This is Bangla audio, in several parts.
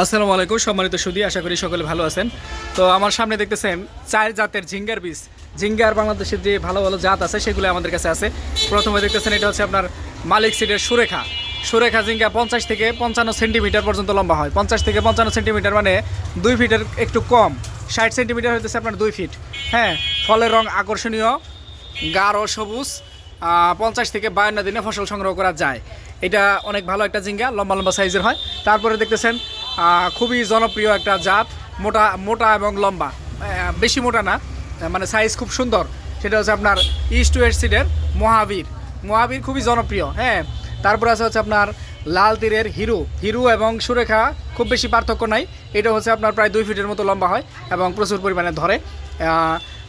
আসসালামু আলাইকুম সম্মানিত সুধী, আশা করি সকলে ভালো আছেন। তো আমার সামনে দেখতেছেন 4 জাতের ঝিঙ্গার বীজ। ঝিঙ্গার বাংলাদেশের যে ভালো ভালো জাত আছে সেগুলো আমাদের কাছে আছে। প্রথমে দেখতেছেন এটা হচ্ছে আপনার মালিক সিডের সুরেখা। সুরেখা ঝিঙ্গা 50 থেকে 55 সেন্টিমিটার পর্যন্ত লম্বা হয়। 50 থেকে 55 সেন্টিমিটার মানে 2 ফিটের একটু কম। 60 সেন্টিমিটার হইতেছে আপনার 2 ফিট। হ্যাঁ, ফলের রং আকর্ষণীয়, গাঢ় সবুজ। 50 থেকে 52 দিনে ফসল সংগ্রহ করা যায়। এটা অনেক ভালো একটা ঝিঙ্গা, লম্বা লম্বা সাইজের হয়। তারপরে দেখতেছেন খুবই জনপ্রিয় একটা জাত, মোটা মোটা এবং লম্বা, বেশি মোটা না, মানে সাইজ খুব সুন্দর। সেটা হচ্ছে আপনার ইস্ট ওয়েস্ট সিডের মহাবীর। মহাবীর খুবই জনপ্রিয়। হ্যাঁ, তারপরে আছে হচ্ছে আপনার লাল তীরের হিরু। হিরু এবং সুরেখা খুব বেশি পার্থক্য নাই। এটা হচ্ছে আপনার প্রায় 2 ফিটের মতো লম্বা হয় এবং প্রচুর পরিমাণে ধরে।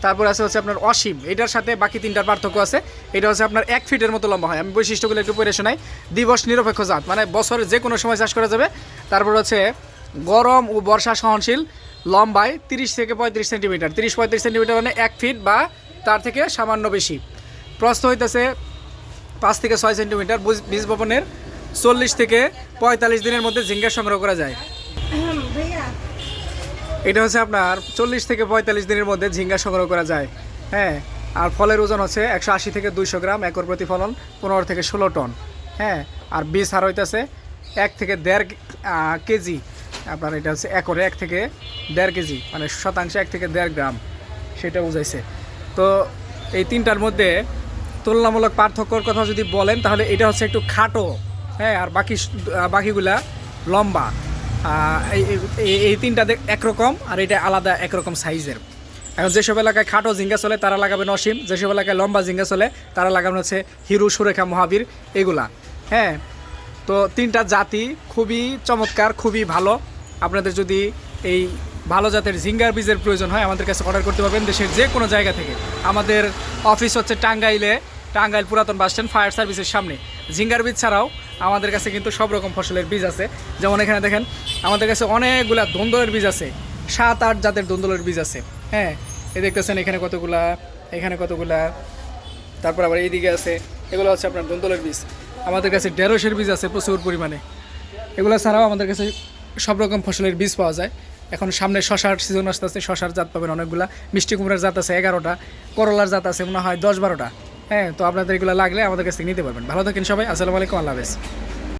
তারপর আছে হচ্ছে আপনার অসীম। এটার সাথে বাকি তিনটার পার্থক্য আছে। এটা হচ্ছে আপনার 1 ফিটের মতো লম্বা হয়। আমি বৈশিষ্ট্যগুলো একটু পড়ে শোনাই। দিবস নিরপেক্ষ জাত, মানে বছরের যে কোনো সময় চাষ করা যাবে। তারপর হচ্ছে গরম ও বর্ষা সহনশীল, লম্বায় 30 থেকে 35 সেন্টিমিটার। 30-35 সেন্টিমিটার মানে 1 ফিট বা তার থেকে সামান্য বেশি। প্রস্থ হইতেছে 5 থেকে 6 সেন্টিমিটার। বীজ বপনের 40 থেকে 45 দিনের মধ্যে ঝিঙ্গা সংগ্রহ করা যায়। এটা হচ্ছে আপনার 40 থেকে 45 দিনের মধ্যে ঝিঙ্গা সংগ্রহ করা যায়। হ্যাঁ, আর ফলের ওজন হচ্ছে 180 থেকে 200 গ্রাম, একর প্রতি ফলন 15 থেকে 16 টন। হ্যাঁ, আর বীজ হার হইতেছে 1 থেকে 1.5 কেজি। আপনার এটা হচ্ছে একরে 1 থেকে 1.5 কেজি, মানে শতাংশে 1 থেকে 1.5 গ্রাম, সেটা বুঝাইছে। তো এই তিনটার মধ্যে তুলনামূলক পার্থক্যর কথা যদি বলেন তাহলে এটা হচ্ছে একটু খাটো। হ্যাঁ, আর বাকিগুলা লম্বা। এই তিনটা একরকম, আর এটা আলাদা একরকম সাইজের। এখন যেসব এলাকায় খাটো ঝিঙ্গা চলে তারা লাগাবেন অসীম, যেসব এলাকায় লম্বা ঝিঙ্গা চলে তারা লাগাবেন হচ্ছে হিরু, সুরেখা, মহাবীর, এগুলা। হ্যাঁ, তো তিনটা জাতি খুবই চমৎকার, খুবই ভালো। আপনাদের যদি এই ভালো জাতের ঝিঙ্গার বীজের প্রয়োজন হয় আমাদের কাছে অর্ডার করতে পারবেন দেশের যে কোনো জায়গা থেকে। আমাদের অফিস হচ্ছে টাঙ্গাইল পুরাতন বাস স্ট্যান্ড, ফায়ার সার্ভিসের সামনে। ঝিঙ্গার বীজ ছাড়াও আমাদের কাছে কিন্তু সব রকম ফসলের বীজ আছে। যেমন এখানে দেখেন আমাদের কাছে অনেকগুলা ধুন্দলের বীজ আছে, 7-8 জাতের ধুন্দলের বীজ আছে। হ্যাঁ, এই দেখতেছেন এখানে কতগুলা, এখানে কতগুলা, তারপর আবার এইদিকে আছে। এগুলো হচ্ছে আপনার ধুন্দলের বীজ। আমাদের কাছে ঢেঁড়সের বীজ আছে প্রচুর পরিমাণে। এগুলো ছাড়াও আমাদের কাছে সব রকম ফসলের বীজ পাওয়া যায়। এখন সামনে শশার সিজন আসতে, শশার জাত পাবেন অনেকগুলা। মিষ্টি কুমড়ার জাত আছে 11টা, করলার জাত আছে মনে হয় 10-12টা। হ্যাঁ, তো আপনাদের এগুলো লাগলে আমাদের কাছ থেকে নিতে পারবেন। ভালো থাকেন সবাই। আসসালামু আলাইকুম, আল্লাহ হাফেজ।